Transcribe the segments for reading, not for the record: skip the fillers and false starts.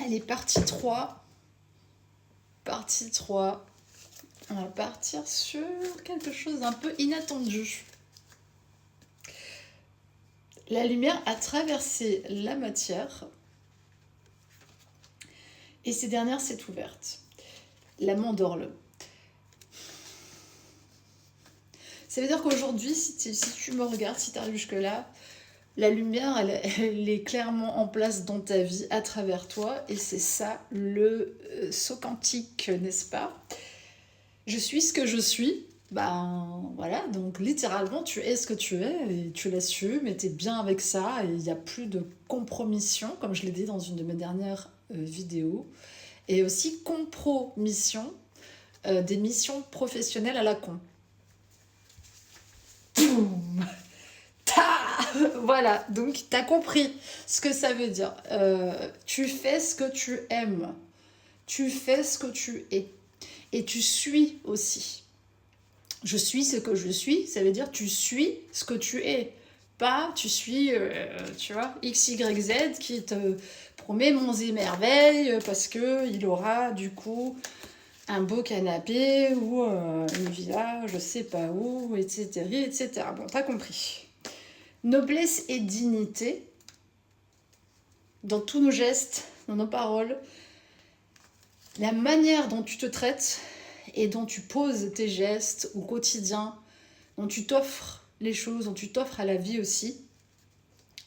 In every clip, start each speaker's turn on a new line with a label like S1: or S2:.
S1: Allez, partie 3. Partie 3. On va partir sur quelque chose d'un peu inattendu. La lumière a traversé la matière et ces dernières s'est ouverte. La mandorle. Ça veut dire qu'aujourd'hui, si tu me regardes, si tu arrives jusque-là, la lumière, elle est clairement en place dans ta vie, à travers toi, et c'est ça le saut quantique, n'est-ce pas? Je suis ce que je suis, ben voilà, donc littéralement tu es ce que tu es, et tu l'assumes, et t'es bien avec ça, et il n'y a plus de compromission, comme je l'ai dit dans une de mes dernières vidéos, et aussi compromission, des missions professionnelles à la con. Boum. Voilà, donc t'as compris ce que ça veut dire. Tu fais ce que tu aimes. Tu fais ce que tu es. Et tu suis aussi. Je suis ce que je suis, ça veut dire tu suis ce que tu es. Pas tu suis, tu vois, X, Y, Z qui te promet monts et merveilles parce qu'il aura du coup un beau canapé ou une villa, je sais pas où, etc. etc. Bon, t'as compris. Noblesse et dignité dans tous nos gestes, dans nos paroles, la manière dont tu te traites et dont tu poses tes gestes au quotidien, dont tu t'offres les choses, dont tu t'offres à la vie aussi,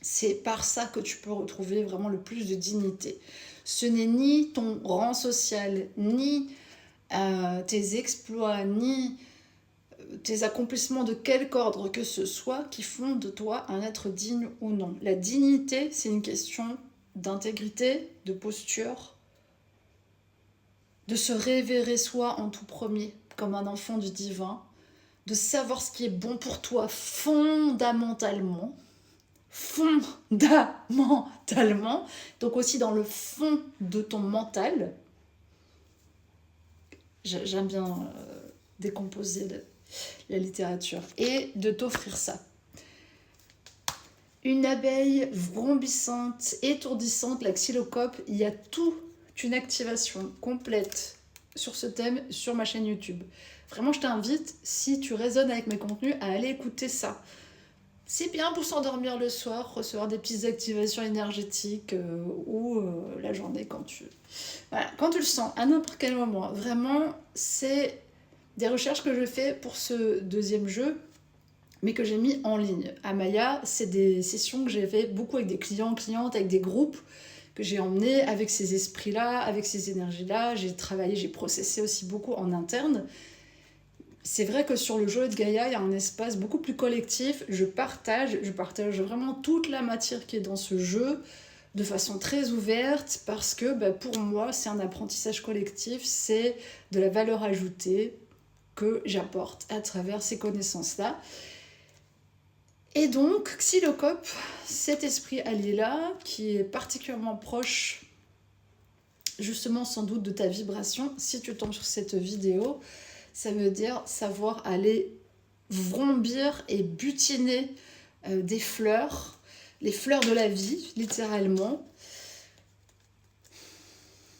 S1: c'est par ça que tu peux retrouver vraiment le plus de dignité. Ce n'est ni ton rang social, ni tes exploits, ni tes accomplissements de quelque ordre que ce soit qui font de toi un être digne ou non. La dignité, c'est une question d'intégrité, de posture, de se révérer soi en tout premier, comme un enfant du divin, de savoir ce qui est bon pour toi fondamentalement, donc aussi dans le fond de ton mental. J'aime bien décomposer la littérature, et de t'offrir ça. Une abeille vrombissante, étourdissante, la xylocope, il y a toute une activation complète sur ce thème sur ma chaîne YouTube. Vraiment, je t'invite, si tu résonnes avec mes contenus, à aller écouter ça. C'est bien pour s'endormir le soir, recevoir des petites activations énergétiques ou la journée quand tu... Voilà, quand tu le sens, à n'importe quel moment. Vraiment, c'est des recherches que je fais pour ce deuxième jeu, mais que j'ai mis en ligne. À Maya, c'est des sessions que j'ai fait beaucoup avec des clients, clientes, avec des groupes que j'ai emmenés avec ces esprits-là, avec ces énergies-là. J'ai travaillé, j'ai processé aussi beaucoup en interne. C'est vrai que sur le jeu de Gaïa, il y a un espace beaucoup plus collectif. Je partage vraiment toute la matière qui est dans ce jeu de façon très ouverte parce que pour moi, c'est un apprentissage collectif, c'est de la valeur ajoutée que j'apporte à travers ces connaissances-là. Et donc, Xylocope, cet esprit allié-là, qui est particulièrement proche, justement sans doute de ta vibration, si tu tombes sur cette vidéo, ça veut dire savoir aller vrombir et butiner des fleurs, les fleurs de la vie, littéralement,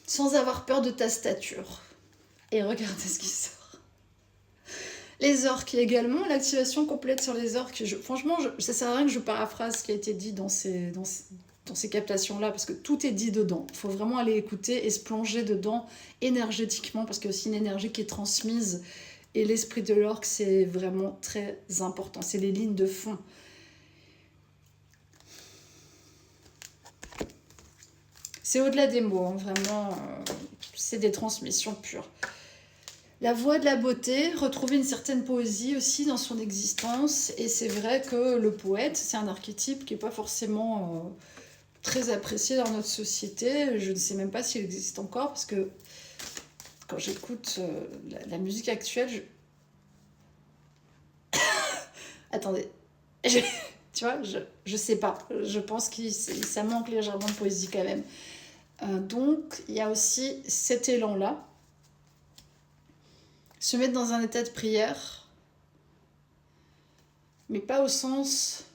S1: sans avoir peur de ta stature. Et regardez ce qui sort. Les orques également, l'activation complète sur les orques. Franchement, ça sert à rien que je paraphrase ce qui a été dit dans ces captations-là, parce que tout est dit dedans. Il faut vraiment aller écouter et se plonger dedans énergétiquement, parce qu'il y a aussi une énergie qui est transmise. Et l'esprit de l'orque, c'est vraiment très important. C'est les lignes de fond. C'est au-delà des mots, hein, vraiment. C'est des transmissions pures. La voix de la beauté, retrouver une certaine poésie aussi dans son existence. Et c'est vrai que le poète, c'est un archétype qui n'est pas forcément très apprécié dans notre société. Je ne sais même pas s'il existe encore, parce que quand j'écoute la musique actuelle, attendez, tu vois, je sais pas. Je pense que ça manque légèrement de poésie quand même. Donc, il y a aussi cet élan-là. Se mettre dans un état de prière, mais pas au sens,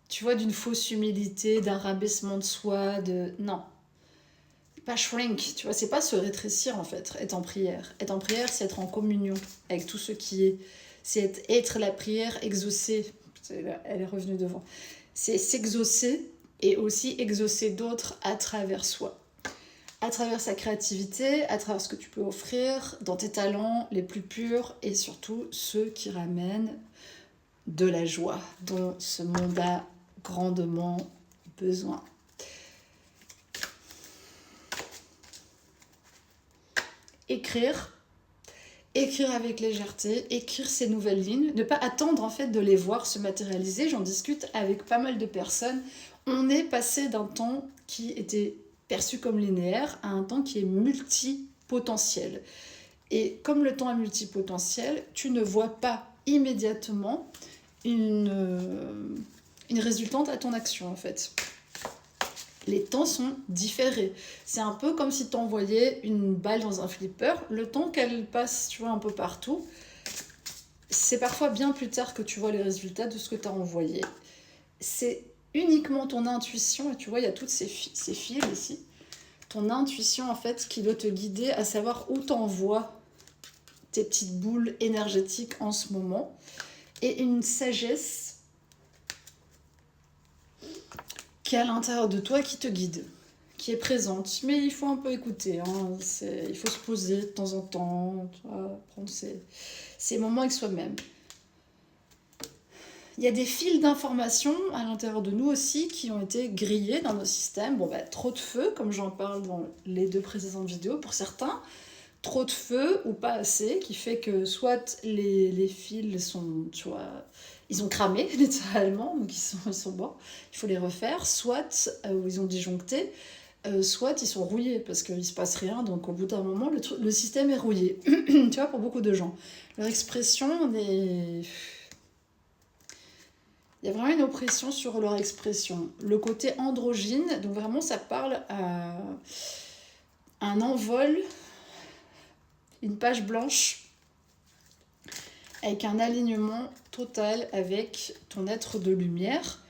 S1: tu vois, d'une fausse humilité, d'un rabaissement de soi, non. pas shrink, tu vois, c'est pas se rétrécir en fait, être en prière. Être en prière, c'est être en communion avec tout ce qui est. C'est être la prière exaucée. Elle est revenue devant. C'est s'exaucer et aussi exaucer d'autres à travers soi. À travers sa créativité, à travers ce que tu peux offrir, dans tes talents les plus purs et surtout ceux qui ramènent de la joie dont ce monde a grandement besoin. Écrire avec légèreté, écrire ces nouvelles lignes, ne pas attendre en fait de les voir se matérialiser. J'en discute avec pas mal de personnes. On est passé d'un temps qui était perçu comme linéaire à un temps qui est multipotentiel. Et comme le temps est multipotentiel, tu ne vois pas immédiatement une résultante à ton action en fait. Les temps sont différés. C'est un peu comme si tu envoyais une balle dans un flipper. Le temps qu'elle passe, tu vois, un peu partout, c'est parfois bien plus tard que tu vois les résultats de ce que tu as envoyé. C'est uniquement ton intuition, et tu vois, il y a toutes ces fils ici. Ton intuition, en fait, qui doit te guider à savoir où t'envoies tes petites boules énergétiques en ce moment. Et une sagesse qui est à l'intérieur de toi, qui te guide, qui est présente. Mais il faut un peu écouter, hein. Il faut se poser de temps en temps, tu vois, prendre ces moments avec soi-même. Il y a des fils d'informations à l'intérieur de nous aussi qui ont été grillés dans nos systèmes. Bon, trop de feu, comme j'en parle dans les 2 précédentes vidéos pour certains. Trop de feu ou pas assez, qui fait que soit les fils sont, tu vois, ils ont cramé littéralement, donc ils sont morts, il faut les refaire, soit ils ont disjoncté, soit ils sont rouillés parce qu'il ne se passe rien, donc au bout d'un moment, le système est rouillé. Tu vois, pour beaucoup de gens. Leur expression, il y a vraiment une oppression sur leur expression. Le côté androgyne, donc vraiment ça parle à un envol, une page blanche, avec un alignement total avec ton être de lumière,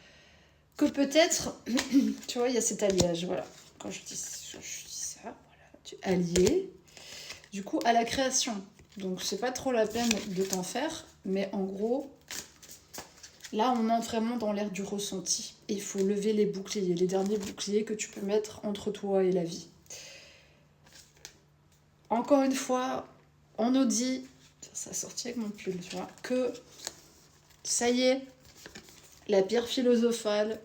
S1: que peut-être, tu vois, il y a cet alliage, voilà. Quand je dis ça, voilà, tu es allié, du coup, à la création. Donc, c'est pas trop la peine de t'en faire, mais en gros, là, on entre vraiment dans l'ère du ressenti. Il faut lever les boucliers, les derniers boucliers que tu peux mettre entre toi et la vie. Encore une fois, on nous dit, ça sortit avec mon pull, tu vois, que ça y est, la pierre philosophale,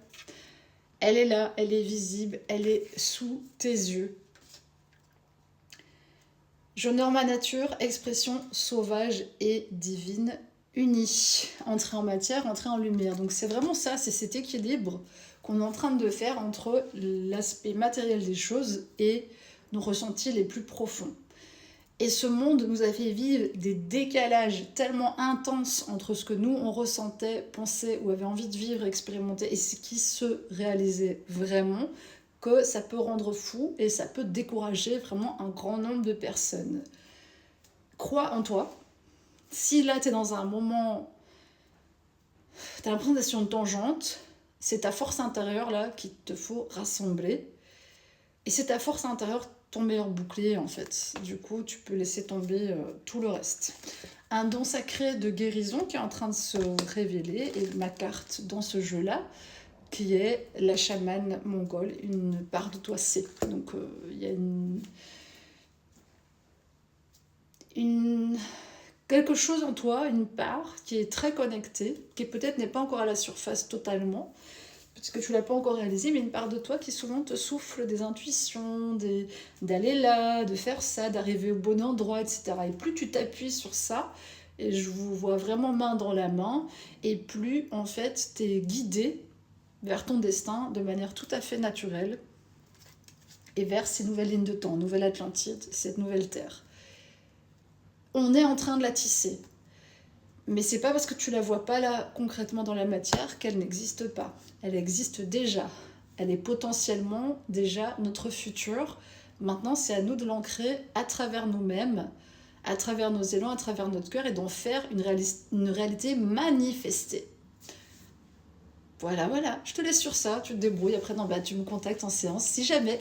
S1: elle est là, elle est visible, elle est sous tes yeux. J'honore ma nature, expression sauvage et divine, unie, entrée en matière, entrée en lumière. Donc c'est vraiment ça, c'est cet équilibre qu'on est en train de faire entre l'aspect matériel des choses et nos ressentis les plus profonds. Et ce monde nous a fait vivre des décalages tellement intenses entre ce que nous, on ressentait, pensait ou avait envie de vivre, expérimenter, et ce qui se réalisait vraiment, que ça peut rendre fou et ça peut décourager vraiment un grand nombre de personnes. Crois en toi. Si là, tu es dans un moment, tu as l'impression d'être sur une tangente, c'est ta force intérieure là qu'il te faut rassembler. Et c'est ta force intérieure ton meilleur bouclier en fait. Du coup, tu peux laisser tomber tout le reste. Un don sacré de guérison qui est en train de se révéler, et ma carte dans ce jeu-là, qui est la chamane mongole, une part de toi c'est. Donc il y a quelque chose en toi, une part qui est très connectée, qui peut-être n'est pas encore à la surface totalement, parce que tu l'as pas encore réalisé, mais une part de toi qui souvent te souffle des intuitions, d'aller là, de faire ça, d'arriver au bon endroit, etc. Et plus tu t'appuies sur ça, et je vous vois vraiment main dans la main, et plus en fait t'es guidé vers ton destin de manière tout à fait naturelle, et vers ces nouvelles lignes de temps, Nouvelle Atlantide, cette nouvelle terre. On est en train de la tisser. Mais c'est pas parce que tu la vois pas là concrètement dans la matière qu'elle n'existe pas. Elle existe déjà. Elle est potentiellement déjà notre futur. Maintenant, c'est à nous de l'ancrer à travers nous-mêmes, à travers nos élans, à travers notre cœur, et d'en faire une réalité manifestée. Voilà, je te laisse sur ça, tu te débrouilles. Après, non, tu me contactes en séance si jamais.